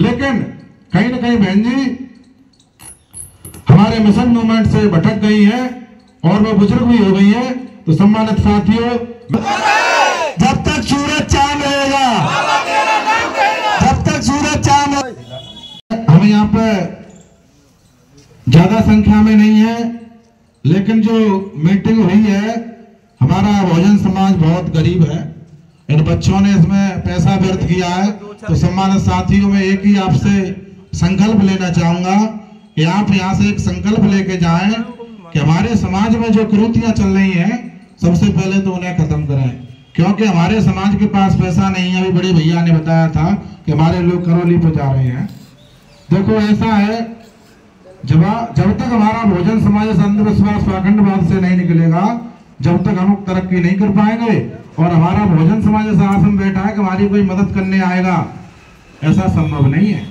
लेकिन कहीं ना कहीं बहन जी हमारे मिशन मूवमेंट से भटक गई है और वो बुजुर्ग भी हो गई है। तो सम्मानित साथियों, जब तक सूरज चांद रहेगा, जब तक सूरज चांद, हम यहाँ पे ज्यादा संख्या में नहीं है, लेकिन जो मीटिंग हुई है, हमारा बहुजन समाज बहुत गरीब है, इन बच्चों ने इसमें पैसा व्यर्थ किया है। तो सम्मानित साथियों में एक ही आपसे संकल्प लेना चाहूंगा कि आप यहाँ से एक संकल्प लेके जाएं कि हमारे समाज में जो कुरीतियां चल रही हैं, सबसे पहले तो उन्हें खत्म करें, क्योंकि हमारे समाज के पास पैसा नहीं है। अभी बड़े भैया ने बताया था कि हमारे लोग करौली पे जा रहे हैं। देखो ऐसा है, जब तक हमारा बहुजन समाज अंधविश्वास पाखंडवाद से नहीं निकलेगा, जब तक हम तरक्की नहीं कर पाएंगे। और हमारा बहुजन समाज ऐसा आसन बैठा है कि हमारी कोई मदद करने आएगा, ऐसा संभव नहीं है,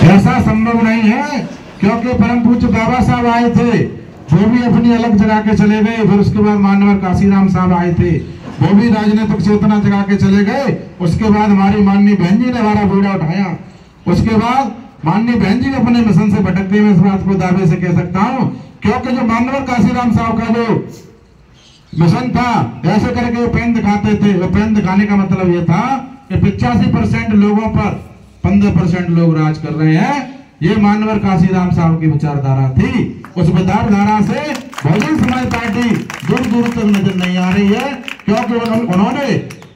ऐसा संभव नहीं है। क्योंकि परम पूज्य बाबा साहब आए थे, वो भी अपनी अलग जगह के चले गए। फिर उसके बाद माननीय काशीराम साहब आए थे, वो भी राजनीतिक चेतना जगा के चले गए। उसके बाद हमारी माननीय बहन जी ने हमारा बीड़ा उठाया। उसके बाद माननीय बहन जी अपने मिशन से भटक गए, मैं इस बात को दावे से कह सकता हूँ। क्योंकि जो माननीय काशीराम साहब का जो मिशन था, ऐसे करके वो पेन दिखाते थे। वो पेन दिखाने का मतलब ये था कि 85% लोगों पर 15% लोग राज कर रहे हैं। ये मानवर काशीराम साहब की विचारधारा थी। उस विचारधारा से बहुजन समाज पार्टी दूर दूर तक नजर नहीं आ रही है, क्योंकि उन्होंने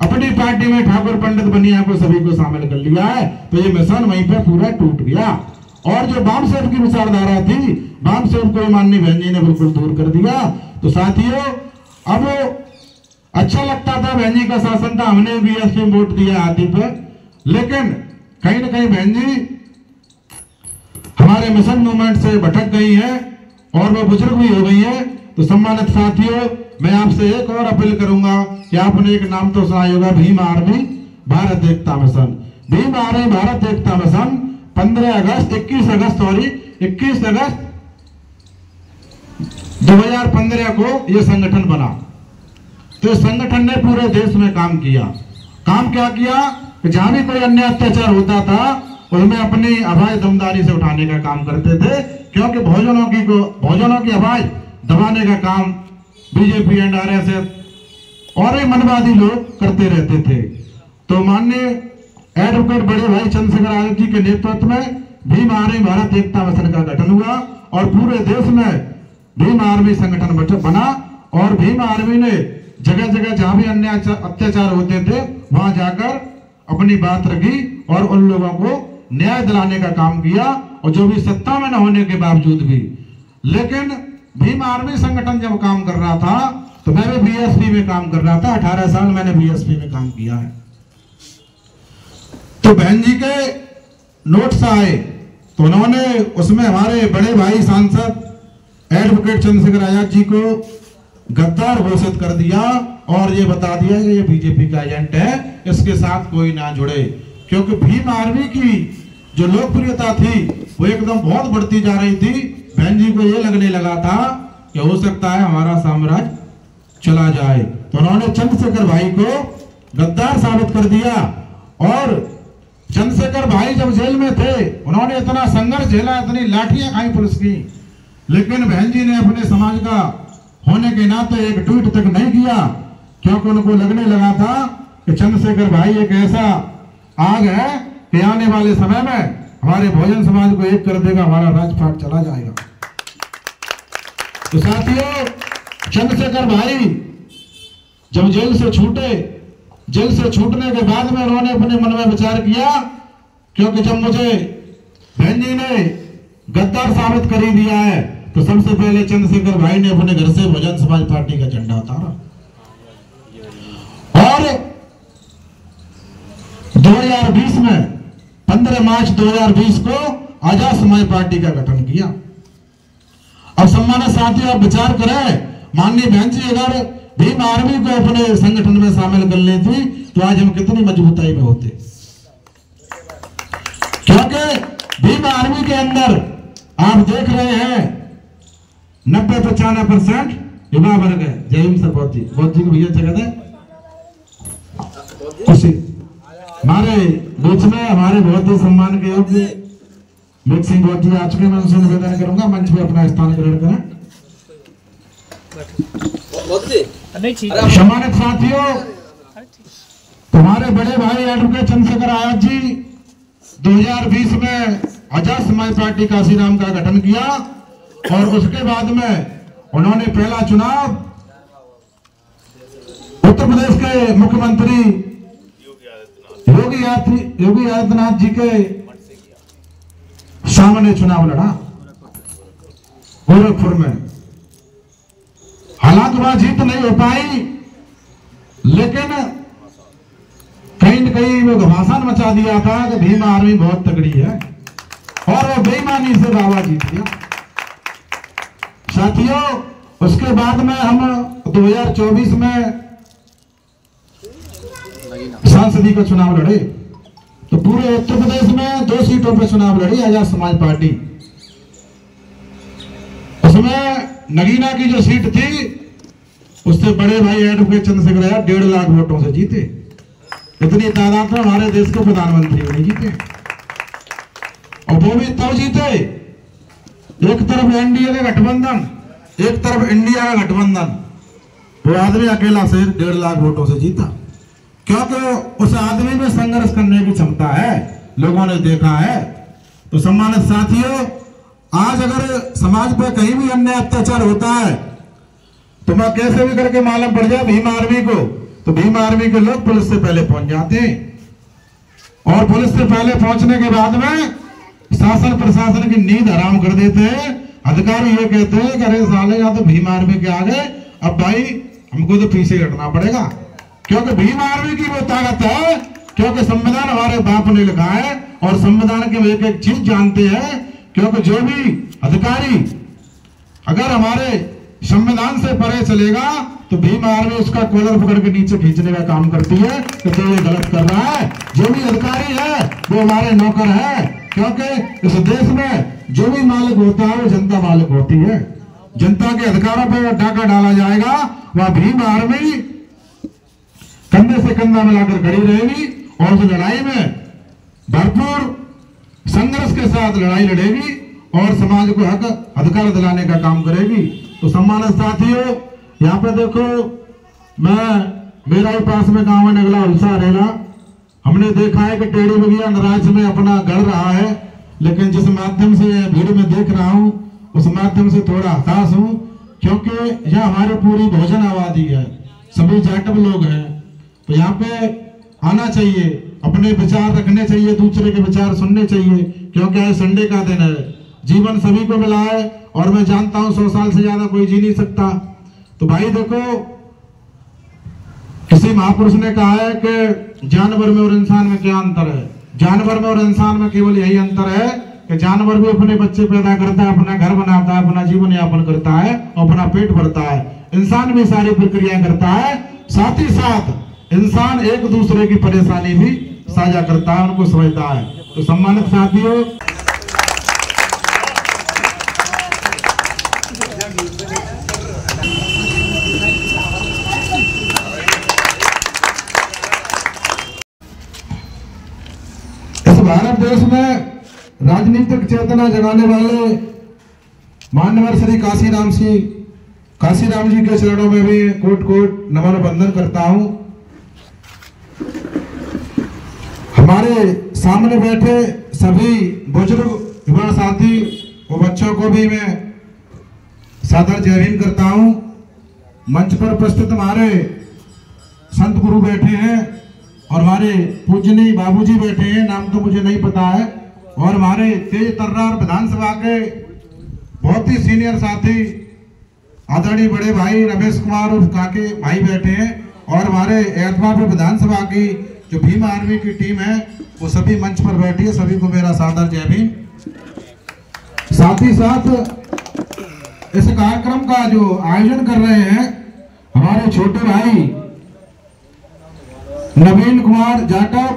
अपनी पार्टी में ठाकुर पंडित बनिया को सभी को शामिल कर लिया है। तो ये मिशन वहीं पे पूरा टूट गया। और जो वाम सेव की विचारधारा थी, वाम सेव को माननीय बहन जी ने बिल्कुल दूर कर दिया। तो साथियों, अब अच्छा लगता था बहन जी का शासन था, हमने बीएसपी वोट दिया हाथी पे, लेकिन कहीं ना कहीं बहन जी हमारे मिशन मूवमेंट से भटक गई है और वो बुजुर्ग भी हो गई है। तो सम्मानित साथियों, मैं आपसे एक और अपील करूंगा कि आपने एक नाम तो सुना होगा, भीम आर्मी भारत एकता मिशन। भीम आर्मी भारत एकता मिशन 21 अगस्त 2015 को ये संगठन बना। तो इस संगठन ने पूरे देश में काम किया। काम क्या किया कि जहां भी कोई अन्य अत्याचार होता था, उसमें अपनी आवाज दमदारी से उठाने का काम करते थे। क्योंकि भोजनों की आवाज दबाने का काम बीजेपी एंड आरएसएस और भी मनवादी लोग करते रहते थे। तो माननीय एडवोकेट बड़े भाई चंद्रशेखर आजाद जी के नेतृत्व में भीम आर्मी भारत एकता मिशन का गठन हुआ और पूरे देश में भीम आर्मी संगठन बना। और भीम आर्मी ने जगह जगह जहां भी अन्य अत्याचार होते थे, वहां जाकर अपनी बात रखी और उन लोगों को न्याय दिलाने का काम किया। और जो भी सत्ता में न होने के बावजूद भी, लेकिन भीम आर्मी संगठन जब काम कर रहा था, तो मैं भी बीएसपी में काम कर रहा था। 18 साल मैंने बीएसपी में काम किया है। तो बहन जी के नोट्स आए, तो उन्होंने उसमें हमारे बड़े भाई सांसद एडवोकेट चंद्रशेखर आजाद जी को गद्दार घोषित कर दिया और ये बता दिया कि ये बीजेपी का एजेंट है, इसके साथ कोई ना जुड़े। क्योंकि भीम आर्मी की जो लोकप्रियता थी वो एकदम बहुत बढ़ती जा रही थी। बहन जी को ये लगने लगा था कि हो सकता है हमारा साम्राज्य चला जाए। तो उन्होंने चंद्रशेखर भाई को गद्दार साबित कर दिया। और चंद्रशेखर भाई जब जेल में थे, उन्होंने इतना संघर्ष झेला, इतनी लाठियां खाई पुलिस की, लेकिन बहन जी ने अपने समाज का होने के नाते एक ट्वीट तक नहीं किया। क्योंकि उनको लगने लगा था कि चंद्रशेखर भाई एक ऐसा आग है कि आने वाले समय में हमारे बहुजन समाज को एक कर देगा, हमारा राजपाट चला जाएगा। तो साथियों, चंद्रशेखर भाई जब जेल से छूटे, जेल से छूटने के बाद में उन्होंने अपने मन में विचार किया, क्योंकि जब मुझे बहन जी ने गद्दार साबित कर ही दिया है, तो सबसे पहले चंद्रशेखर भाई ने अपने घर से बहुजन समाज पार्टी का झंडा उतारा और 2020 में 15 मार्च 2020 को आजाद समाज पार्टी का गठन किया। अब सम्मानित साथियों, आप विचार करें, माननीय बहन जी अगर भीम आर्मी को अपने संगठन में शामिल कर लेती तो आज हम कितनी मजबूताई में होते। क्योंकि भीम आर्मी के अंदर आप देख रहे हैं 90-95% युवा वर्ग है। जय हिंद सर। बहुत जी को भैया जगह दे खुशी हमारे बीच में हमारे बहुत ही सम्मान के योग्य मिक सिंह गौर जी आ चुके, मैं उनसे निवेदन करूंगा मंच पे अपना स्थान ग्रहण करें। सम्मानित साथियों, तुम्हारे बड़े भाई एडवोकेट चंद्रशेखर आजाद जी 2020 में आजाद समाज पार्टी काशीराम का गठन किया और उसके बाद में उन्होंने पहला चुनाव उत्तर प्रदेश के मुख्यमंत्री योगी आदित्यनाथ जी के सामने चुनाव लड़ा गोरखपुर में। हालांकि वह जीत नहीं हो पाई, लेकिन कहीं न कहीं वो घमासान मचा दिया था कि भीम आर्मी बहुत तगड़ी है और वो बेईमानी से बाबा जीत गया। साथियों, उसके बाद में हम 2024 में सांसदीय का चुनाव लड़े, तो पूरे उत्तर प्रदेश में 2 सीटों पर चुनाव लड़ी आजाद समाज पार्टी। उसमें नगीना की जो सीट थी उससे बड़े भाई एडवोकेट चंद्रशेखर आजाद 1.5 लाख वोटों से जीते। इतनी तादाद में हमारे देश के प्रधानमंत्री नहीं जीते, और वो भी तब जीते, एक तरफ एनडीए का गठबंधन, एक तरफ इंडिया का गठबंधन, वो आदमी अकेला से 1.5 लाख वोटों से जीता, क्योंकि उस आदमी में संघर्ष करने की क्षमता है, लोगों ने देखा है। तो सम्मानित साथियों, आज अगर समाज पर कहीं भी अन्याय अत्याचार होता है तो मैं कैसे भी करके मालूम पड़ जाए भीम आर्मी को, तो भीम आर्मी के लोग पुलिस से पहले पहुंच जाते हैं, और पुलिस से पहले पहुंचने के बाद में शासन प्रशासन की नींद हराम कर देते हैं। अधिकारी ये कहते हैं कि अरे साले या तो भीम आर्मी के आगे, अब भाई हमको तो पीछे हटना पड़ेगा, क्योंकि भीम आर्मी की वो ताकत है, क्योंकि संविधान हमारे बाप ने लिखा है और संविधान की एक एक चीज जानते हैं, क्योंकि जो भी अधिकारी अगर हमारे संविधान से परे चलेगा तो भीम आर्मी उसका कॉलर पकड़ के नीचे खींचने का काम करती है कि तो ये गलत कर रहा है। जो भी अधिकारी है वो हमारे नौकर है, क्योंकि इस देश में जो भी मालिक होता है वो जनता मालिक होती है। जनता के अधिकारों पर डाका डाला जाएगा, वह भीम आर्मी कंधे से कंधा मिलाकर खड़ी रहेगी और उस लड़ाई में भरपूर संघर्ष के साथ लड़ाई लड़ेगी और समाज को हक अधिकार दिलाने का काम करेगी। तो सम्मानित साथियों, यहाँ पे देखो, मेरा ही पास में गांव है नगला उलसा रेला, हमने देखा है कि टेढ़ी बगिया नाराज में अपना गढ़ रहा है, लेकिन जिस माध्यम से भीड़ में देख रहा हूँ उस माध्यम से थोड़ा हताश हूँ, क्योंकि यह हमारी पूरी बहुजन आबादी है, सभी जाटव लोग हैं। तो यहाँ पे आना चाहिए, अपने विचार रखने चाहिए, दूसरे के विचार सुनने चाहिए, क्योंकि आज संडे का दिन है, जीवन सभी को मिला है और मैं जानता हूं 100 साल से ज्यादा कोई जी नहीं सकता। तो भाई देखो, किसी महापुरुष ने कहा है कि जानवर में और इंसान में क्या अंतर है। जानवर में और इंसान में केवल यही अंतर है कि जानवर भी अपने बच्चे पैदा करता है, अपना घर बनाता है, अपना जीवन यापन करता है और अपना पेट भरता है। इंसान भी सारी प्रक्रिया करता है, साथ ही साथ इंसान एक दूसरे की परेशानी भी साझा करता है, उनको समझता है। तो सम्मानित साथियों, इस भारत देश में राजनीतिक चेतना जगाने वाले माननीय श्री काशीराम जी के चरणों में भी कोट कोट नमन वंदन करता हूं। हमारे सामने बैठे सभी बुजुर्ग युवा साथी और बच्चों को भी मैं सादर जय हिंद करता हूं। मंच पर उपस्थित हमारे संत गुरु बैठे हैं और हमारे पूजनीय बाबूजी बैठे हैं, नाम तो मुझे नहीं पता है, और हमारे तेज तर्रार विधानसभा के बहुत ही सीनियर साथी आदरणीय बड़े भाई रमेश कुमार और काके भाई बैठे हैं, और हमारे एतमापुर विधानसभा की जो भीम आर्मी की टीम है वो सभी मंच पर बैठी है। सभी को मेरा सादर जय भीम। साथ ही साथ इस कार्यक्रम का जो आयोजन कर रहे हैं हमारे छोटे भाई नवीन कुमार जाटव,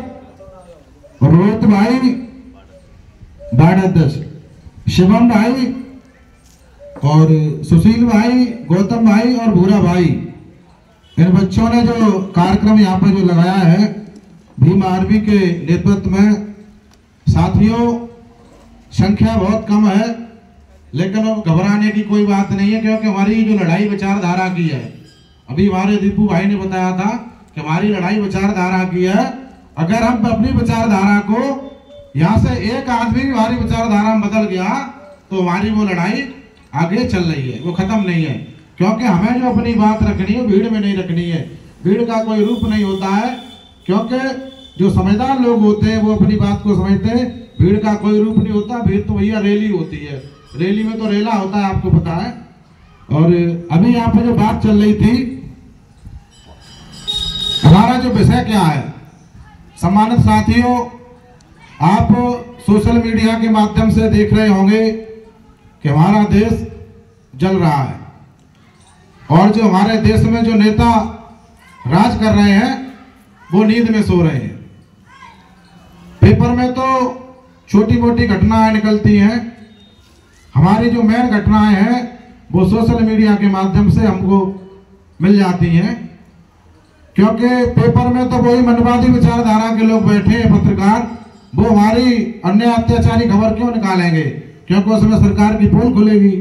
रोहित भाई वार्ड अध्यक्ष, शिवम भाई और सुशील भाई, गौतम भाई और भूरा भाई, इन बच्चों ने जो कार्यक्रम यहाँ पे जो लगाया है भीम आर्मी के नेतृत्व में। साथियों, संख्या बहुत कम है, लेकिन अब घबराने की कोई बात नहीं है, क्योंकि हमारी जो लड़ाई विचारधारा की है, अभी हमारे दीपू भाई ने बताया था कि हमारी लड़ाई विचारधारा की है। अगर हम अपनी विचारधारा को यहाँ से एक आदमी भी हमारी विचारधारा में बदल गया तो हमारी वो लड़ाई आगे चल रही है, वो खत्म नहीं है। क्योंकि हमें जो अपनी बात रखनी है भीड़ में नहीं रखनी है। भीड़ का कोई रूप नहीं होता है, क्योंकि जो समझदार लोग होते हैं वो अपनी बात को समझते हैं। भीड़ का कोई रूप नहीं होता, भीड़ तो भैया रैली होती है, रैली में तो रेला होता है, आपको पता है। और अभी यहाँ पे जो बात चल रही थी, हमारा जो विषय क्या है, सम्मानित साथियों, आप सोशल मीडिया के माध्यम से देख रहे होंगे कि हमारा देश जल रहा है, और जो हमारे देश में जो नेता राज कर रहे हैं वो नींद में सो रहे हैं। पेपर में तो छोटी मोटी घटनाएं निकलती हैं, हमारी जो मेन घटनाएं हैं वो सोशल मीडिया के माध्यम से हमको मिल जाती हैं। क्योंकि पेपर में तो वही मनवादी विचारधारा के लोग बैठे हैं, पत्रकार, वो हमारी अन्य अत्याचारी खबर क्यों निकालेंगे, क्योंकि उसमें सरकार की पोल खुलेगी।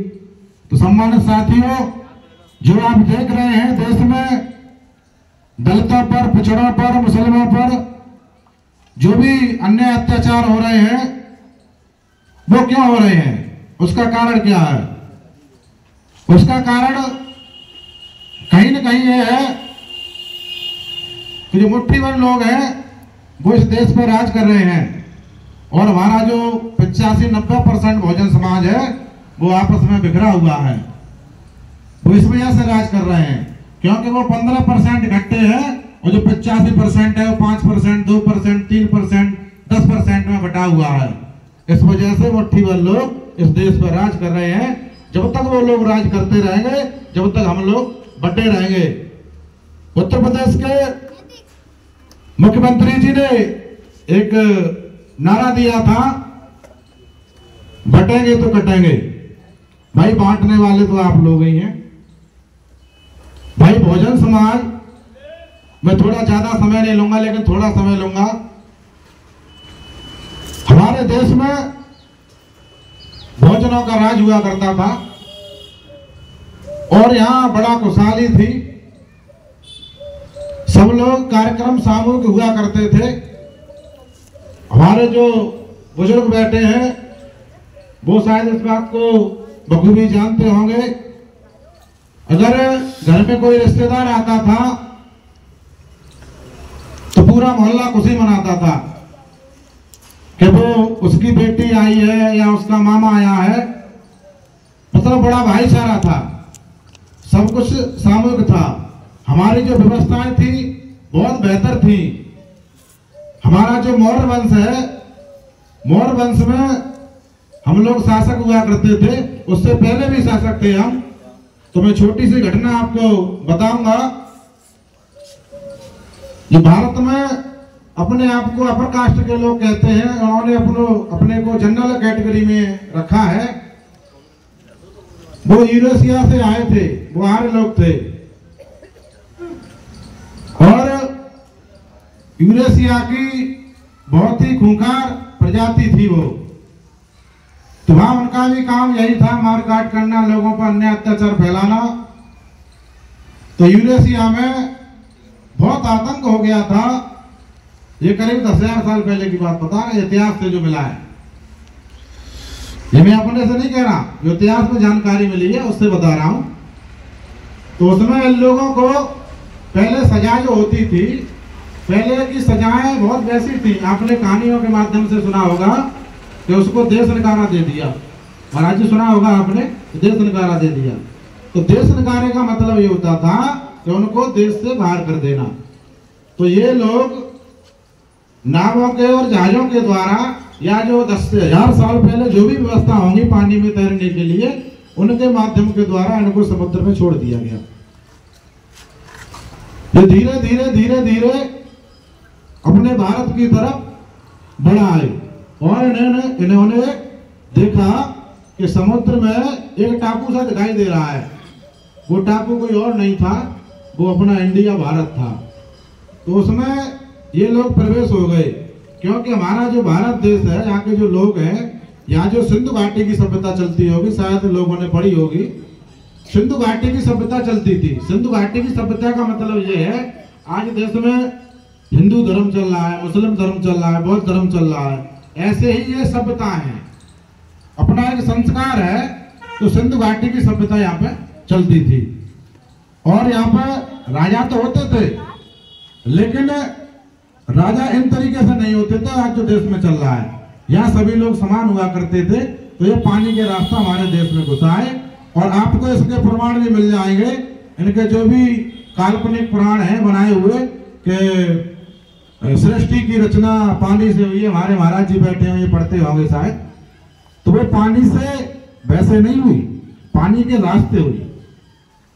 तो सम्मानित साथियों, जो आप देख रहे हैं देश में दलितों पर, पिछड़ों पर, मुसलमानों पर जो भी अन्य अत्याचार हो रहे हैं वो क्यों हो रहे हैं, उसका कारण क्या है? उसका कारण कहीं न कहीं ये है कि जो मुट्ठीभर लोग हैं वो इस देश पर राज कर रहे हैं, और हमारा जो 85-90% बहुजन समाज है वो आपस में बिखरा हुआ है। वो इस वजह से राज कर रहे हैं क्योंकि वो 15% इकट्ठे हैं, और जो 85% है वो 5%, 2%, 3%, 10% में बटा हुआ है। इस वजह से मुट्ठीभर लोग इस देश पर राज कर रहे हैं। जब तक वो लोग राज करते रहेंगे, जब तक हम लोग बटे रहेंगे। उत्तर प्रदेश के मुख्यमंत्री जी ने एक नारा दिया था, बटेंगे तो कटेंगे। भाई बांटने वाले तो आप लोग ही हैं। भाई बहुजन समाज, मैं थोड़ा ज्यादा समय नहीं लूंगा, लेकिन थोड़ा समय लूंगा। हमारे देश में बहुजनों का राज हुआ करता था, और यहां बड़ा खुशहाली थी। सब लोग कार्यक्रम सामूहिक हुआ करते थे। हमारे जो बुजुर्ग बैठे हैं वो शायद इस बात को बखूबी जानते होंगे। अगर घर में कोई रिश्तेदार आता था तो पूरा मोहल्ला खुशी मनाता था कि वो उसकी बेटी आई है या उसका मामा आया है। मतलब बड़ा भाईचारा था, सब कुछ सामूहिक था। हमारी जो व्यवस्थाएं थी बहुत बेहतर थी। हमारा जो मौर्य वंश है, मौर्य वंश में हम लोग शासक हुआ करते थे, उससे पहले भी शासक थे हम। तो मैं छोटी सी घटना आपको बताऊंगा। ये भारत में अपने आप को अपर कास्ट के लोग कहते हैं, उन्होंने अपने को जनरल कैटेगरी में रखा है। वो यूरेशिया से आए थे, वो आर्य लोग थे, और यूरेशिया की बहुत ही खूंखार प्रजाति थी वो। तो वहां उनका भी काम यही था, मारकाट करना, लोगों पर अन्याय अत्याचार फैलाना। तो यूरेशिया में बहुत आतंक हो गया था। ये करीब 10,000 साल पहले की बात बता रहा, इतिहास से जो मिला है। ये मैं अपने से नहीं कह रहा, जो इतिहास में जानकारी मिली है उससे बता रहा हूं। तो उसमें इन लोगों को पहले सजा जो होती थी, पहले की सजाएं बहुत वैसी थी। आपने कहानियों के माध्यम से सुना होगा कि उसको देश निकारा दे दिया। महाराज जी सुना होगा आपने, देश निकारा दे दिया। तो देश निकारे का मतलब ये होता था कि उनको देश से बाहर कर देना। तो ये लोग नावों के और जहाजों के द्वारा, या जो 10,000 साल पहले जो भी व्यवस्था होंगी पानी में तैरने के लिए, उनके माध्यम के द्वारा इनको समुद्र में छोड़ दिया गया। ये धीरे धीरे धीरे धीरे अपने भारत की तरफ बढ़ा है, और इन्होंने देखा कि समुद्र में एक टापू सा दिखाई दे रहा है। वो टापू कोई और नहीं था, वो अपना इंडिया भारत था। तो उसमें ये लोग प्रवेश हो गए, क्योंकि हमारा जो भारत देश है, यहाँ के जो लोग हैं, यहाँ जो सिंधु घाटी की सभ्यता चलती होगी, शायद लोगों ने पढ़ी होगी, सिंधु घाटी की सभ्यता चलती थी। सिंधु घाटी की सभ्यता का मतलब ये है, आज देश में हिंदू धर्म चल रहा है, मुस्लिम धर्म चल रहा है, बौद्ध धर्म चल रहा है, ऐसे ही ये सभ्यता है, अपना एक संस्कार है। तो सिंधु घाटी की सभ्यता यहाँ पे चलती थी, और यहाँ पर राजा तो होते थे, लेकिन राजा इन तरीके से नहीं होते थे आज जो देश में चल रहा है। यहाँ सभी लोग समान हुआ करते थे। तो ये पानी के रास्ता हमारे देश में घुसा है, और आपको इसके प्रमाण भी मिल जाएंगे। इनके जो भी काल्पनिक पुराण हैं बनाए हुए कि सृष्टि की रचना पानी से हुई है, हमारे महाराज जी बैठे हैं, ये पढ़ते होंगे शायद, तो वो पानी से वैसे नहीं हुई, पानी के रास्ते हुई।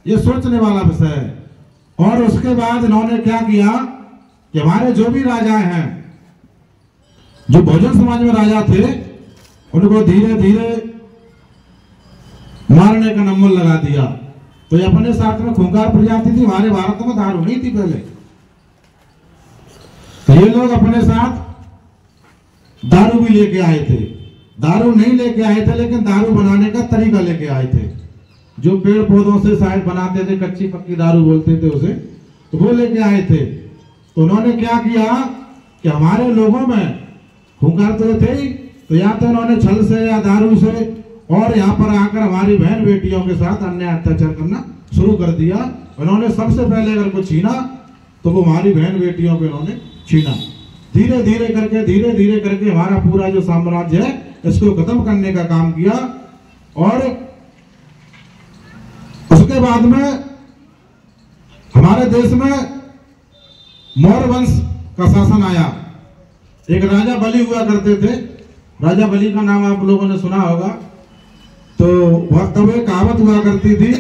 ये सोचने वाला विषय है। और उसके बाद इन्होंने क्या किया कि हमारे जो भी राजा हैं, जो बहुजन समाज में राजा थे, उनको धीरे धीरे मारने का नंबर लगा दिया। तो ये अपने साथ में खूंखार प्रजाति थी। हमारे भारत में दारू नहीं थी पहले, तो ये लोग अपने साथ दारू भी लेके आए थे। दारू नहीं लेके आए थे, लेकिन दारू बनाने का तरीका लेके आए थे। जो पेड़ पौधों से शायद बनाते थे, कच्ची पक्की दारू बोलते थे उसे, तो वो लेके आए थे। तो उन्होंने क्या किया कि हमारे लोगों में खूंखार तो थे ही, तो या तो उन्होंने छल से या दारू से, और यहाँ पर आकर हमारी बहन बेटियों के साथ अन्याय अत्याचार करना शुरू कर दिया। उन्होंने सबसे पहले अगर कुछ छीना तो वो हमारी बहन बेटियों को इन्होंने छीना। धीरे धीरे करके हमारा पूरा जो साम्राज्य है इसको खत्म करने का काम किया। और उसके बाद में हमारे देश में मौर्य वंश का शासन आया। एक राजा बलि हुआ करते थे, राजा बलि का नाम आप लोगों ने सुना होगा। तो वह तब एक कहावत हुआ करती थी,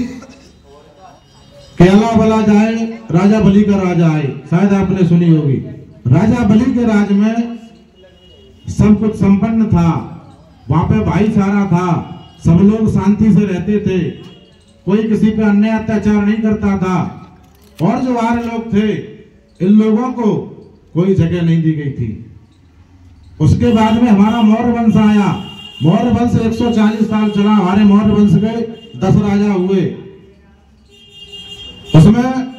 केला बला जाए राजा बलि का राजा आए, शायद आपने सुनी होगी। राजा बलि के राज में सब कुछ संपन्न था, वहां पे भाईचारा था, सब लोग शांति से रहते थे, कोई किसी पे अन्याय अत्याचार नहीं करता था। और जो आर्य लोग थे, इन लोगों को कोई जगह नहीं दी गई थी। उसके बाद में हमारा मौर्य वंश आया। मौर्य वंश 140 साल चला। हमारे मौर्य वंश के 10 राजा हुए। उसमें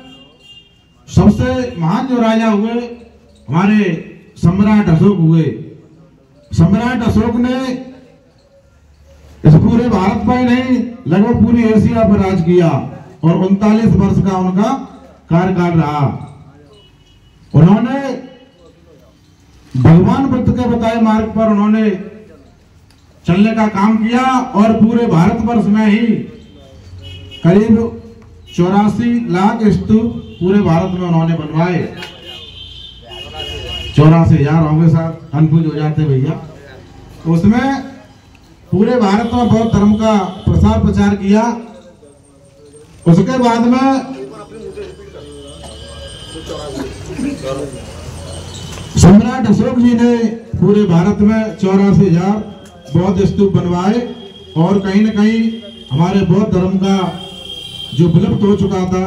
सबसे महान जो राजा हुए हमारे सम्राट अशोक हुए। सम्राट अशोक ने इस पूरे भारत पर ही नहीं, लगभग पूरी एशिया पर राज किया, और 39 वर्ष का उनका कार्यकाल रहा। उन्होंने भगवान बुद्ध के बताए मार्ग पर उन्होंने चलने का काम किया, और पूरे भारतवर्ष में ही करीब 84 लाख स्तूप पूरे भारत में उन्होंने बनवाए। 84,000 होंगे साहब, कन्फ्यूज हो जाते भैया। उसमें पूरे भारत में बौद्ध धर्म का प्रसार प्रचार किया। उसके बाद में सम्राट अशोक जी ने पूरे भारत में 84,000 बौद्ध स्तूप बनवाए, और कहीं न कहीं हमारे बौद्ध धर्म का जो विलुप्त हो चुका था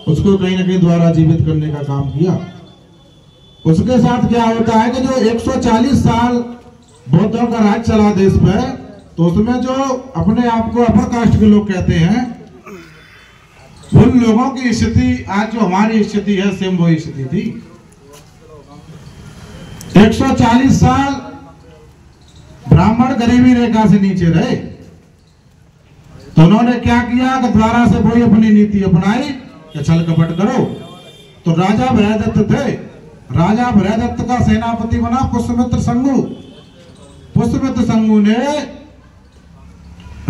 उसको कहीं न कहीं द्वारा जीवित करने का काम किया। उसके साथ क्या होता है कि जो 140 साल बौद्धों का राज चला देश पे, तो उसमें जो अपने आप को अपर कास्ट के लोग कहते हैं, उन लोगों की स्थिति आज जो हमारी स्थिति है सेम वही स्थिति थी। 140 साल ब्राह्मण गरीबी रेखा से नीचे रहे। तो उन्होंने क्या किया कि द्वारा से कोई अपनी नीति अपनाई कि छल कपट करो। तो राजा भयदत्त थे। राजा भयदत्त का सेनापति बना पुष्यमित्र संगु। पुष्यमित्र संगु ने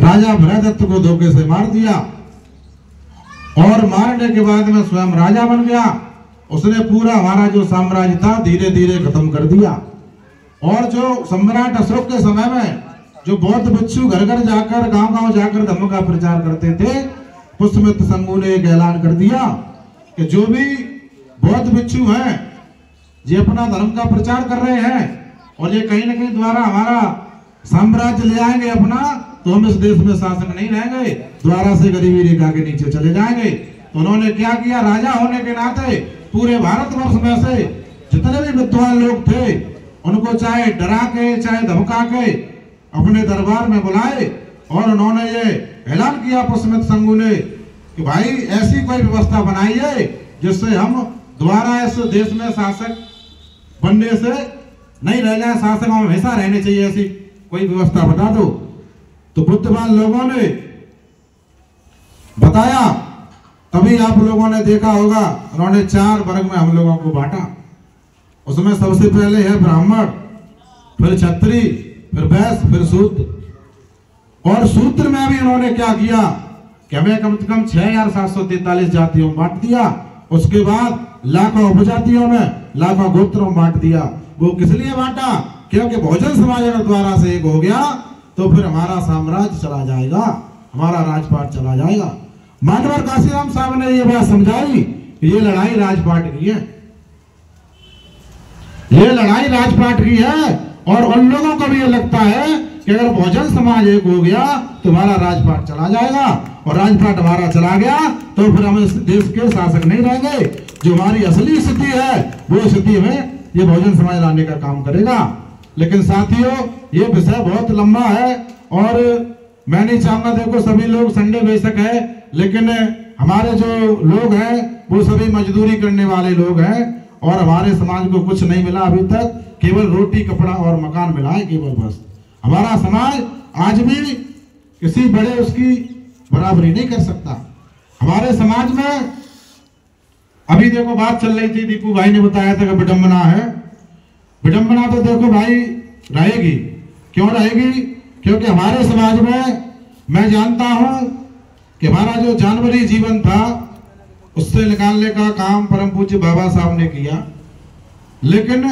राजा भयदत्त को धोखे से मार दिया, और मारने के बाद में स्वयं राजा बन गया। उसने पूरा हमारा जो साम्राज्य था धीरे धीरे खत्म कर दिया। और जो सम्राट अशोक के समय में जो बौद्ध भिक्षु घर घर जाकर गांव गांव जाकर धर्म का प्रचार करते थे, पुष्यमित्र संगु ने एक ऐलान कर दिया कि जो भी बौद्ध भिक्षु हैं ये अपना धर्म का प्रचार कर रहे हैं और ये कहीं ना कहीं द्वारा हमारा साम्राज्य ले आएंगे अपना, तो हम इस देश में शासक नहीं रहेंगे, द्वारा से गरीबी रेखा के नीचे चले जाएंगे। तो उन्होंने क्या किया, राजा होने के नाते पूरे भारतवर्ष में से जितने भी विद्वान लोग थे उनको चाहे डरा के चाहे धमका के अपने दरबार में बुलाए और उन्होंने ये ऐलान किया पुष्यमित्र संघू ने कि भाई ऐसी कोई व्यवस्था बनाइए जिससे हम दोबारा इस देश में शासक बनने से नहीं रह जाए, शासक हम हमेशा रहने चाहिए, ऐसी कोई व्यवस्था बता दो। तो बुद्धिमान लोगों ने बताया, तभी आप लोगों ने देखा होगा उन्होंने 4 वर्ग में हम लोगों को बांटा। उसमें सबसे पहले है ब्राह्मण, फिर क्षत्रिय, फिर वैश्य, फिर शूद्र। और शूद्र में भी उन्होंने क्या किया कि हमें कम से कम 6743 जातियों में बांट दिया। उसके बाद लाखों उपजातियों में, लाखों गोत्रों में बांट दिया। वो किस लिए बांटा? क्योंकि बहुजन समाज अगर द्वारा से एक हो गया तो फिर हमारा साम्राज्य चला जाएगा, हमारा राजपाट चला जाएगा। मानवर काशीराम साहब ने ये बात समझाई कि ये लड़ाई राजपाट की है, ये लड़ाई राजपाट की है। और उन लोगों को भी ये लगता है कि अगर बहुजन समाज एक हो गया तो हमारा राजपाट चला जाएगा, और राजपाट हमारा चला गया तो फिर हम इस देश के शासक नहीं रहेंगे। जो हमारी असली स्थिति है वो स्थिति में ये बहुजन समाज लाने का काम करेगा। लेकिन साथियों, ये विषय बहुत लंबा है और मैं नहीं चाहूंगा, देखो सभी लोग संडे बेशक है, लेकिन हमारे जो लोग हैं वो सभी मजदूरी करने वाले लोग हैं और हमारे समाज को कुछ नहीं मिला अभी तक, केवल रोटी कपड़ा और मकान मिला है केवल, बस। हमारा समाज आज भी किसी बड़े उसकी बराबरी नहीं कर सकता। हमारे समाज में अभी देखो बात चल रही थी, दीपू भाई ने बताया था कि विडंबना है। विडंबना तो देखो भाई रहेगी, क्यों रहेगी? क्योंकि हमारे समाज में मैं जानता हूं कि हमारा जो जानवरी जीवन था उससे निकालने का काम परम पूज्य बाबा साहब ने किया, लेकिन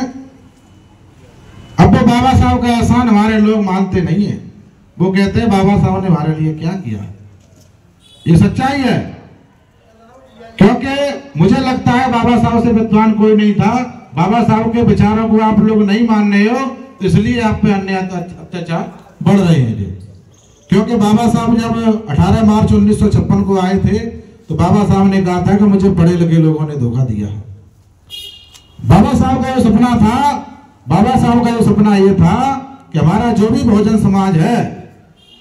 अब वो बाबा साहब का एहसान हमारे लोग मानते नहीं है। वो कहते हैं बाबा साहब ने हमारे लिए क्या किया। ये सच्चाई है, क्योंकि मुझे लगता है बाबा साहब से विद्वान कोई नहीं था। बाबा साहब के विचारों को आप लोग नहीं मान रहे हो, इसलिए आप पे अन्याय अत्याचार बढ़ रहे हैं जी। क्योंकि बाबा साहब जब 18 मार्च 1956 को आए थे तो बाबा साहब ने कहा था कि मुझे पढ़े लिखे लोगों ने धोखा दिया है। बाबा साहब का जो सपना था, बाबा साहब का जो सपना ये था कि हमारा जो भी बहुजन समाज है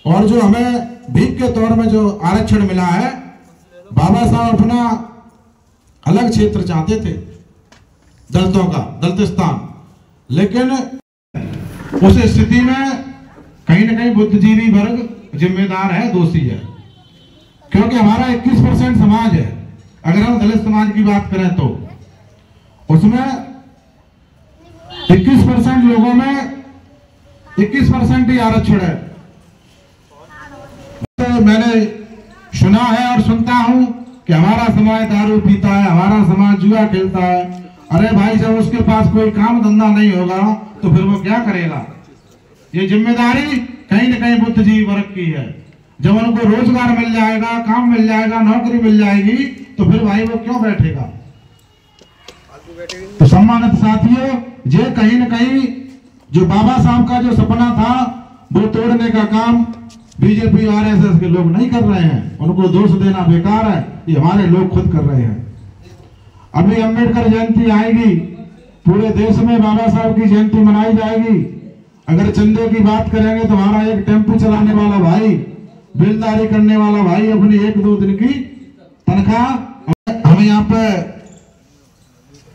और जो हमें भीख के तौर में जो आरक्षण मिला है, बाबा साहब अपना अलग क्षेत्र चाहते थे दलितों का, दलितिस्तान। लेकिन उस स्थिति में कहीं ना कहीं बुद्धिजीवी वर्ग जिम्मेदार है, दोषी है, क्योंकि हमारा 21% समाज है। अगर हम दलित समाज की बात करें तो उसमें 21% लोगों में 21% ही आरक्षण है। मैंने सुना है और सुनता हूं कि हमारा समाज दारू पीता है, हमारा समाज जुआ खेलता है। अरे भाई, जब उसके पास कोई काम धंधा नहीं होगा तो फिर वो क्या करेगा? ये जिम्मेदारी कहीं न कहीं बुद्धिजीवी वर्ग की है। जब उनको रोजगार मिल जाएगा, काम मिल जाएगा, नौकरी मिल जाएगी तो फिर भाई वो क्यों बैठेगा? तो सम्मानित साथियों, ये कहीं न कहीं जो बाबा साहब का जो सपना था वो तोड़ने का काम बीजेपी आरएसएस के लोग नहीं कर रहे हैं। उनको दोष देना बेकार है, ये हमारे लोग खुद कर रहे हैं। अभी अंबेडकर जयंती आएगी, पूरे देश में बाबा साहब की जयंती मनाई जाएगी। अगर चंदे की बात करेंगे तो हमारा एक टेम्पो चलाने वाला भाई, बेलदारी करने वाला भाई अपनी 1-2 दिन की तनख्वाह, हमें यहाँ पे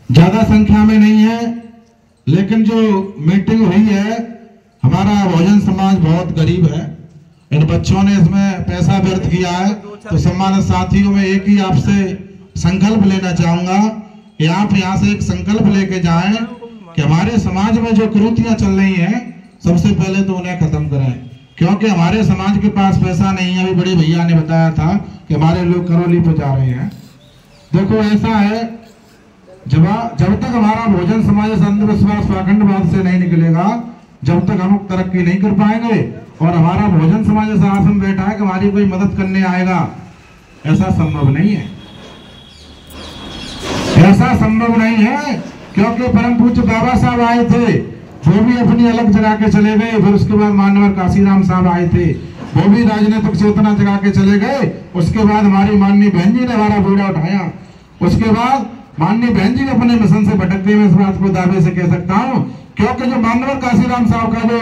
ज्यादा संख्या में नहीं है, लेकिन जो मीटिंग हुई है, हमारा बहुजन समाज बहुत गरीब है। इन बच्चों ने इसमें पैसा व्यर्थ किया है। तो सम्मानित साथियों में एक ही आपसे संकल्प लेना चाहूंगा कि आप यहाँ से एक संकल्प लेके जाएं कि हमारे समाज में जो कुरीतियां चल रही हैं सबसे पहले तो उन्हें खत्म करें, क्योंकि हमारे समाज के पास पैसा नहीं है। अभी बड़े भैया ने बताया था कि हमारे लोग करौली पे जा रहे हैं। देखो ऐसा है, जब तक हमारा बहुजन समाज अंधविश्वास पाखंडवाद से नहीं निकलेगा, जब तक हम तरक्की नहीं कर पाएंगे। और हमारा बहुजन समाज ऐसा आसन बैठा है कि हमारी कोई मदद करने आएगा, ऐसा संभव नहीं है, ऐसा संभव नहीं है। क्योंकि परम पूज्य बाबा साहब आए थे, वो भी अपनी अलग जगह के चले गए। फिर उसके बाद मानवर काशीराम साहब आए थे, वो भी राजनीतिक चेतना जगा के चले गए। उसके बाद हमारी माननीय बहन जी ने हमारा बीड़ा उठाया। उसके बाद माननीय बहन जी अपने मिशन से भटक गए, मैं इस बात को दावे से कह सकता हूं, क्योंकि जो मानवर काशीराम साहब का जो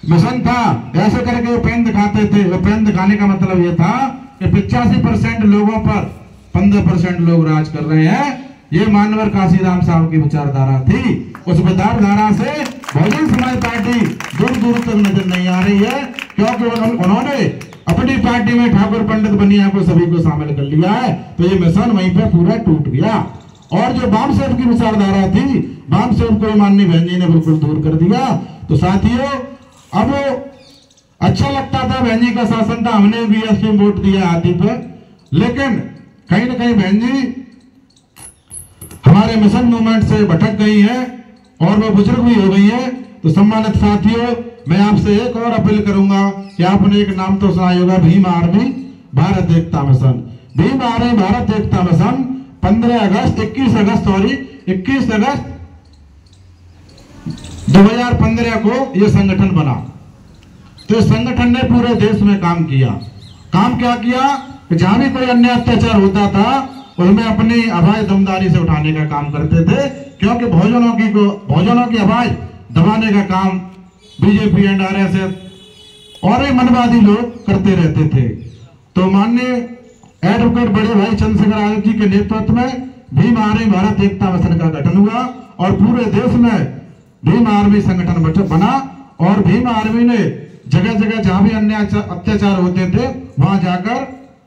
मिशन था, ऐसे करके वो पेन दिखाते थे। वो पेन दिखाने का मतलब ये था कि 85% लोगों पर 15% लोग राज कर रहे हैं। ये मानवर काशीराम साहब की विचारधारा थी। उस विचारधारा से बहुजन समाज पार्टी दूर दूर तक नजर नहीं आ रही है, क्योंकि उन्होंने अपनी पार्टी में ठाकुर पंडित बनिया को सभी को शामिल कर लिया है। तो ये मिशन वहीं पे पूरा टूट गया। और जो वाम सेव की विचारधारा थी, वाम सेव को माननीय बहन जी ने बिल्कुल दूर कर दिया। तो साथियों, अब अच्छा लगता था, बहन जी का शासन था, हमने बीएसपी में वोट दिया हाथी पे, लेकिन कहीं ना कहीं बहन जी हमारे मिशन मूवमेंट से भटक गई है और वो बुजुर्ग भी हो गई है। तो सम्मानित साथियों, मैं आपसे एक और अपील करूंगा कि आपने एक नाम तो सुना होगा, भीम आर्मी भारत एकता मिशन। भीम आर्मी भारत एकता मिशन 21 अगस्त 2015 को यह संगठन बना। तो इस संगठन ने पूरे देश में काम किया। काम क्या किया कि जहां भी कोई अन्य अत्याचार होता था उसमें अपनी आवाज दमदारी से उठाने का काम करते थे, क्योंकि भोजनों की आवाज दबाने का काम बीजेपी एंड आरएसएस और मनवादी लोग करते रहते थे। तो माननीय एडवोकेट बड़े भाई चंद्रशेखर आजाद जी के नेतृत्व में भीम आर्मी भारत एकता मिशन का गठन हुआ और पूरे देश में भीम आर्मी संगठन बना। और भीम आर्मी ने जगह जगह जहां भी अन्य अत्याचार होते थे वहां जाकर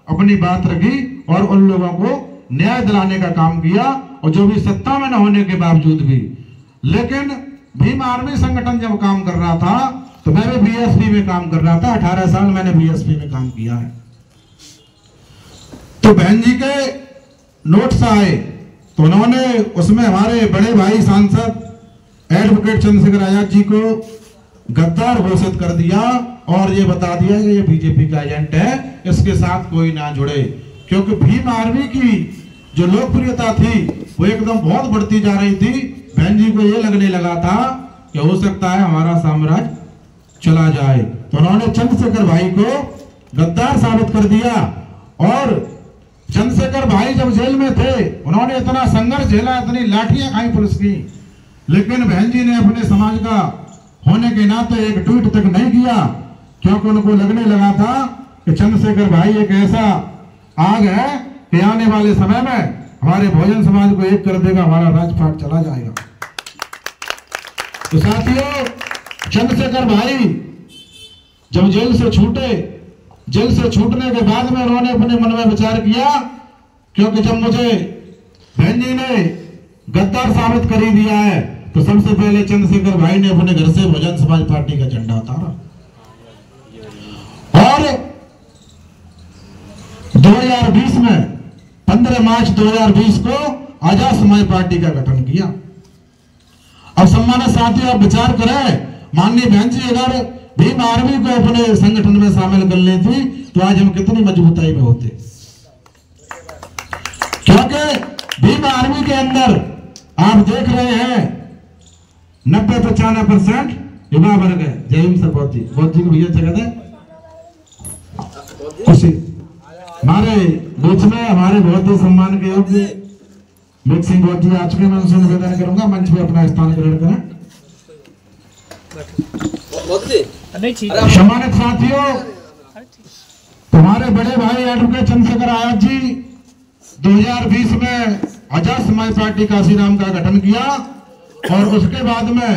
अपनी बात रखी और उन लोगों को न्याय दिलाने का काम किया। और जो भी सत्ता में न होने के बावजूद भी, लेकिन भीम आर्मी संगठन जब काम कर रहा था तो मैं भी बीएसपी में काम कर रहा था। 18 साल मैंने बीएसपी में काम किया है। तो बहन जी के नोट्स आए तो उन्होंने उसमें हमारे बड़े भाई सांसद एडवोकेट चंद्रशेखर आजाद जी को गद्दार घोषित कर दिया और ये बता दिया कि ये बीजेपी का एजेंट है, इसके साथ कोई ना जुड़े। क्योंकि भीम आर्मी की जो लोकप्रियता थी वो एकदम बहुत बढ़ती जा रही थी। बहन जी को ये लगने लगा था कि हो सकता है हमारा साम्राज्य चला जाए। तो उन्होंने चंद्रशेखर भाई को गद्दार साबित कर दिया। और चंद्रशेखर भाई जब जेल में थे उन्होंने इतना संघर्ष झेला, इतनी लाठियां खाई पुलिस की, लेकिन बहन जी ने अपने समाज का होने के नाते एक ट्वीट तक नहीं किया, क्योंकि उनको लगने लगा था कि चंद्रशेखर भाई एक ऐसा आग है कि आने वाले समय में हमारे बहुजन समाज को एक कर देगा, हमारा राजपाट चला जाएगा। तो साथियों, चंद्रशेखर भाई जब जेल से छूटे, जेल से छूटने के बाद में उन्होंने अपने मन में विचार किया, क्योंकि जब मुझे बहन जी ने गद्दार साबित कर ही दिया है तो सबसे पहले चंद्रशेखर भाई ने अपने घर से बहुजन समाज पार्टी का झंडा उतारा और 2020 में 15 मार्च 2020 को आजाद समाज पार्टी का गठन किया। अब सम्मानित साथियों, आप विचार करें, माननीय बहन जी अगर भीम आर्मी को अपने संगठन में शामिल कर लेती तो आज हम कितनी मजबूताई में होते। क्योंकि भीम आर्मी के अंदर आप देख रहे हैं 90-95% युवा वर्ग है। जय हिंद सर। बहुत जी को भैया जगह है खुशी हमारे बीच में, हमारे बहुत ही सम्मान के योग्य मिक सिंह बहुत जी आ चुके हैं। मैं उनसे निवेदन करूंगा मंच पे अपना स्थान ग्रहण करें। सम्मानित साथियों, तुम्हारे बड़े भाई एडवोकेट चंद्रशेखर आजाद जी 2020 में आजाद समाज पार्टी काशीराम का गठन किया और उसके बाद में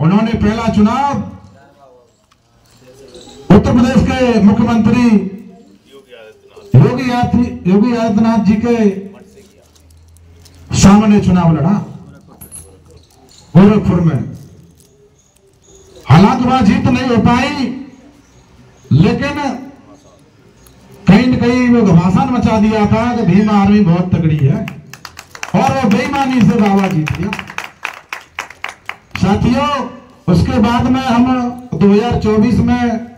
उन्होंने पहला चुनाव उत्तर प्रदेश के मुख्यमंत्री योगी आदित्यनाथ जी के सामने चुनाव लड़ा गोरखपुर में। हालांकि वहां जीत नहीं हो पाई, लेकिन कहीं न कहीं वो घमासान मचा दिया था कि भीम आर्मी बहुत तगड़ी है और वो बेईमानी से बाबा जीत गया। साथियों, उसके बाद में हम 2024 में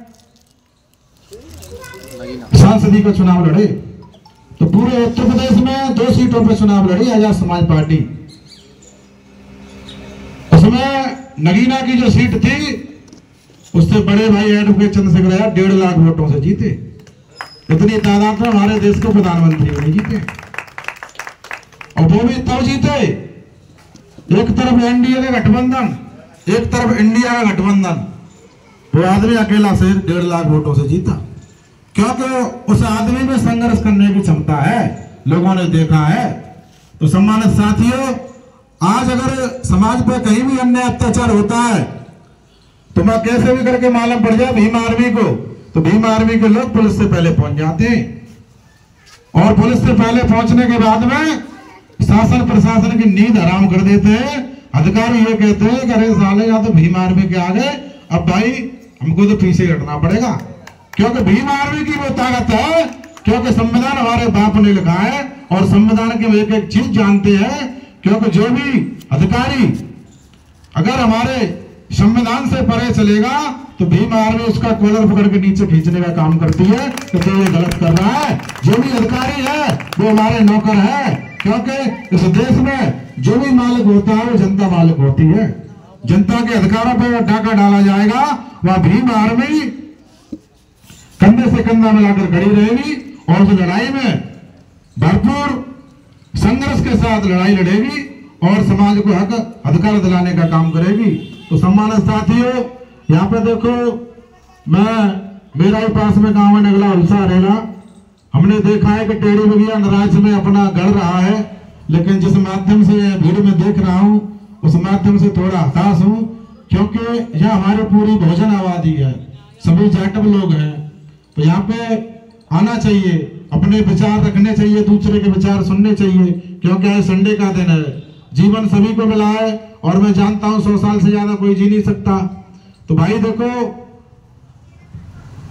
सांसदी का चुनाव लड़े तो पूरे उत्तर प्रदेश में 2 सीटों पर चुनाव लड़ी आजाद समाज पार्टी। उसमें नगीना की जो सीट थी उससे बड़े भाई एडवोकेट चंद्रशेखर आजाद 1.5 लाख वोटों से जीते। इतनी तादाद में हमारे देश के प्रधानमंत्री नहीं जीते। और वो भी तब जीते, एक तरफ एनडीए का गठबंधन, एक तरफ इंडिया का गठबंधन, वो आदमी अकेला से 1.5 लाख वोटों से जीता, क्योंकि उस आदमी में संघर्ष करने की क्षमता है, लोगों ने देखा है। तो सम्मानित साथियों, आज अगर समाज पर कहीं भी अन्याय अत्याचार होता है तो मैं कैसे भी करके मालूम पड़ जाए भीम आर्मी को, तो भीम आर्मी के लोग पुलिस से पहले पहुंच जाते हैं, और पुलिस से पहले पहुंचने के बाद में शासन प्रशासन की नींद हराम कर देते हैं। अधिकारी ये कहते हैं कि अरे साले या तो भीम आर्मी के आगे, अब भाई हमको तो पीछे हटना पड़ेगा, क्योंकि भीम आर्मी की वो ताकत है, क्योंकि संविधान हमारे बाप ने लिखा है और संविधान की एक एक चीज जानते हैं, क्योंकि जो भी अधिकारी अगर हमारे संविधान से परे चलेगा तो भीम आर्मी उसका कॉलर पकड़ के नीचे खींचने का काम करती है कि तो ये गलत कर रहा है। जो भी अधिकारी है वो हमारे नौकर है, क्योंकि इस देश में जो भी मालिक होता है वो जनता मालिक होती है। जनता के अधिकारों पर डाका डाला जाएगा, वह भीम आर्मी कंधे से कंधा मिलाकर खड़ी रहेगी और उस लड़ाई में भरपूर संघर्ष के साथ लड़ाई लड़ेगी और समाज को हक अधिकार दिलाने का काम करेगी। तो सम्मानित साथियों, यहाँ पे देखो, मेरा ही पास में गांव है नगला उलसा रेला, हमने देखा है कि टेढ़ी बगिया राज्य में अपना गढ़ रहा है, लेकिन जिस माध्यम से भीड़ में देख रहा हूँ उस माध्यम से थोड़ा हताश हूँ, क्योंकि यह हमारी पूरी बहुजन आबादी है, सभी जाटव लोग हैं। तो यहाँ पे आना चाहिए, अपने विचार रखने चाहिए, दूसरे के विचार सुनने चाहिए, क्योंकि आज संडे का दिन है, जीवन सभी को मिला है और मैं जानता हूं 100 साल से ज्यादा कोई जी नहीं सकता। तो भाई देखो,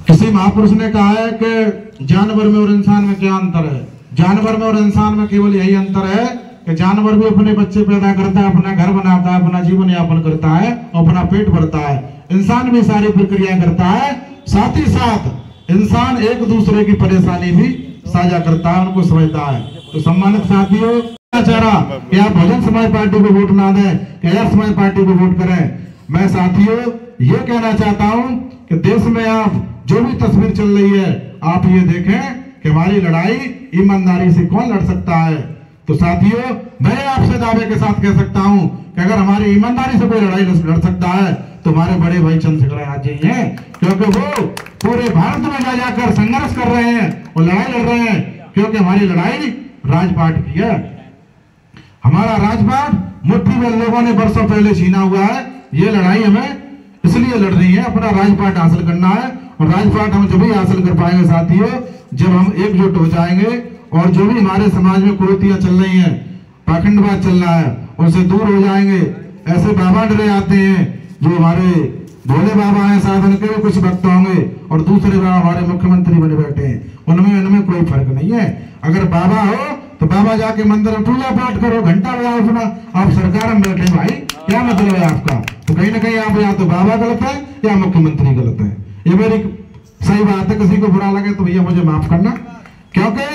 किसी महापुरुष ने कहा है कि जानवर में और इंसान में क्या अंतर है। जानवर में और इंसान में केवल यही अंतर है कि जानवर भी अपने बच्चे पैदा करता है, अपना घर बनाता है, अपना जीवन यापन करता है और अपना पेट भरता है। इंसान भी सारी प्रक्रिया करता है, साथ ही साथ इंसान एक दूसरे की परेशानी भी साझा करता है, उनको समझता है। तो सम्मानित साथियों, कि आप बहुजन समाज पार्टी को वोट ना दें, कि समाज पार्टी को वोट करें। मैं साथियों ये कहना चाहता हूं कि देश में आप जो भी तस्वीर चल रही है, आप ये देखें कि हमारी लड़ाई ईमानदारी से कौन लड़ सकता है। तो साथियों, मैं आपसे दावे के साथ कह सकता हूं कि अगर हमारी ईमानदारी से कोई लड़ाई लड़ सकता है तो हमारे बड़े भाई चंद्रशेखर आजाद जी हैं, क्योंकि वो पूरे भारत में जाकर संघर्ष कर रहे हैं और लड़ाई लड़ रहे हैं, क्योंकि हमारी लड़ाई राजपाट की है। हमारा राजपाट मुट्ठी भर लोगों ने वर्षों पहले छीना हुआ है। ये लड़ाई हमें इसलिए लड़ रही है, अपना राजपाट हासिल करना है, और राजपाट हम जब ही हासिल कर पाएंगे साथियों, जब हम एकजुट हो जाएंगे और जो भी हमारे समाज में कुरीतियां चल रही हैं, पाखंडवाद चल रहा है, उनसे दूर हो जाएंगे। ऐसे बाबा डरे आते हैं जो हमारे भोले बाबा हैं, साथ उनके भी कुछ भक्त होंगे, और दूसरे बाबा हमारे मुख्यमंत्री बने बैठे हैं, उनमें कोई फर्क नहीं है। अगर बाबा हो तो बाबा जाके मंदिर में पूजा पाठ करो, घंटा बजाओ अपना, आप सरकार में बैठे भाई, क्या मतलब है आपका। तो कहीं ना कहीं आप या तो बाबा गलत है या मुख्यमंत्री गलत है। ये मेरी सही बात है, किसी को बुरा लगे तो भैया मुझे माफ करना, क्योंकि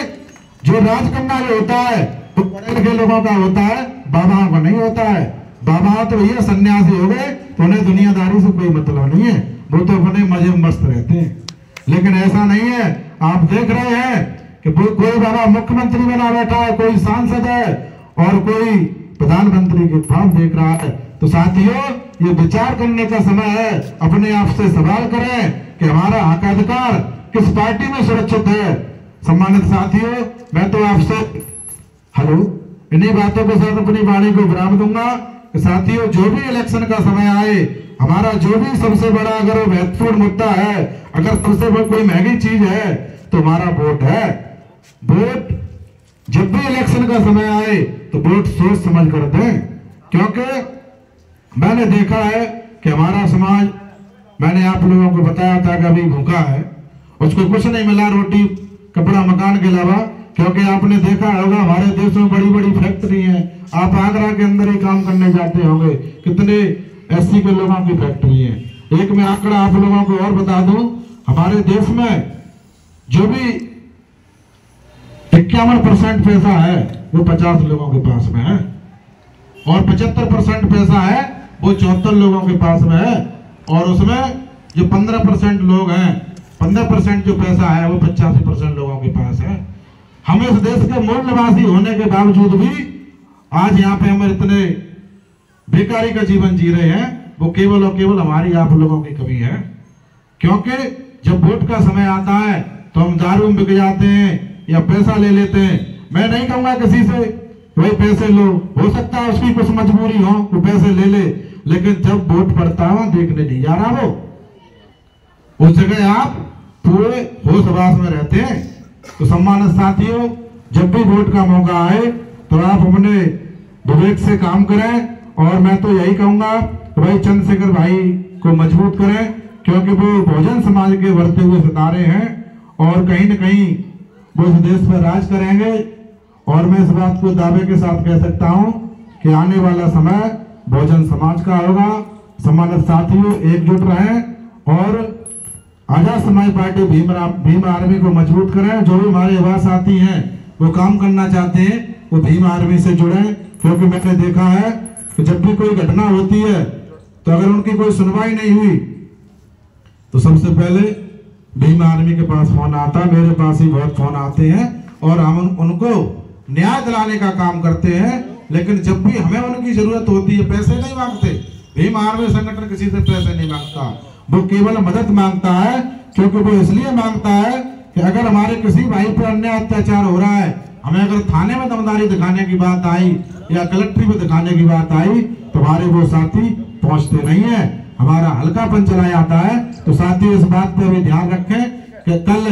जो राज करना जो होता है वो पढ़े लिखे लोगों का होता है, बाबाओं का नहीं होता है। बाबा तो भैया सन्यासी हो गए, तो उन्हें दुनियादारी से कोई मतलब नहीं है, वो तो अपने मजे में मस्त रहते हैं। लेकिन ऐसा नहीं है, आप देख रहे हैं कि कोई बाबा मुख्यमंत्री बना बैठा है, कोई सांसद है और कोई प्रधानमंत्री के भाव देख रहा है। तो साथियों, ये विचार करने का समय है, अपने आप से सवाल करें कि हमारा हक अधिकार किस पार्टी में सुरक्षित है। सम्मानित साथियों, मैं तो आपसे इन्हीं बातों के साथ अपनी वाणी को विराम दूंगा कि साथियों, जो भी इलेक्शन का समय आए, हमारा जो भी सबसे बड़ा अगर महत्वपूर्ण मुद्दा है, अगर सबसे बड़ी कोई महंगी चीज है तो हमारा वोट है। वोट जब भी इलेक्शन का समय आए तो वोट सोच समझ कर दें, क्योंकि मैंने देखा है कि हमारा समाज, मैंने आप लोगों को बताया था कि अभी भूखा है, उसको कुछ नहीं मिला, रोटी कपड़ा मकान के अलावा। क्योंकि आपने देखा होगा हमारे देश में बड़ी बड़ी फैक्ट्री हैं, आप आगरा के अंदर ही काम करने जाते होंगे, कितने एससी के लोगों की फैक्ट्री है। एक मैं आंकड़ा आप लोगों को और बता दूं, हमारे देश में जो भी 51% पैसा है वो 50 लोगों के पास में है, और 75% पैसा है वो 74 लोगों के पास में है, और उसमें जो 15% लोग हैं, 15% जो पैसा है वो 85% लोगों के पास है। हम इस देश के मूल निवासी होने के बावजूद भी आज यहाँ पे हम इतने बेकारी का जीवन जी रहे हैं, वो केवल और केवल हमारी आप लोगों की कमी है। क्योंकि जब वोट का समय आता है तो हम दारू में बिक जाते हैं या पैसा ले लेते हैं। मैं नहीं कहूंगा किसी से वही पैसे लो, हो सकता है उसकी कुछ मजबूरी हो, वो पैसे ले ले, लेकिन जब वोट पड़ता है देखने नहीं जा रहा वो उस जगह आप पूरे होश हवास में रहते हैं। तो सम्मानित साथियों, जब भी वोट का मौका आए तो आप अपने विवेक से काम करें। और मैं तो यही कहूंगा भाई चंद्रशेखर भाई को मजबूत करें, क्योंकि वो बहुजन समाज के बढ़ते हुए सितारे हैं और कहीं न कहीं वो इस देश पर राज करेंगे। और मैं इस बात को दावे के साथ कह सकता हूं कि आने वाला समय बहुजन समाज का होगा। सम्मानित साथियों, एकजुट रहें और आजाद समाज पार्टी भीम आर्मी को मजबूत करें। जो भी हमारे युवा साथी हैं वो काम करना चाहते हैं वो भीम आर्मी से जुड़े, क्योंकि मैंने देखा है कि जब भी कोई घटना होती है तो अगर उनकी कोई सुनवाई नहीं हुई तो सबसे पहले भीम आर्मी के पास फोन आता है। मेरे पास ही बहुत फोन आते हैं और हम उनको न्याय दिलाने का काम करते हैं। लेकिन जब भी हमें उनकी जरूरत होती है, पैसे नहीं मांगते, भीम आर्मी संगठन किसी से पैसे नहीं मांगता, वो केवल मदद मांगता है। क्योंकि वो इसलिए मांगता है कि अगर हमारे किसी भाई पर अन्याय अत्याचार हो रहा है, हमें अगर थाने में दमदारी दिखाने की बात आई या कलेक्ट्री में दिखाने की बात आई तो हमारे वो साथी पहुंचते नहीं है, हमारा हल्कापन चला जाता है। तो साथियों, इस बात पे भी ध्यान रखें कि कल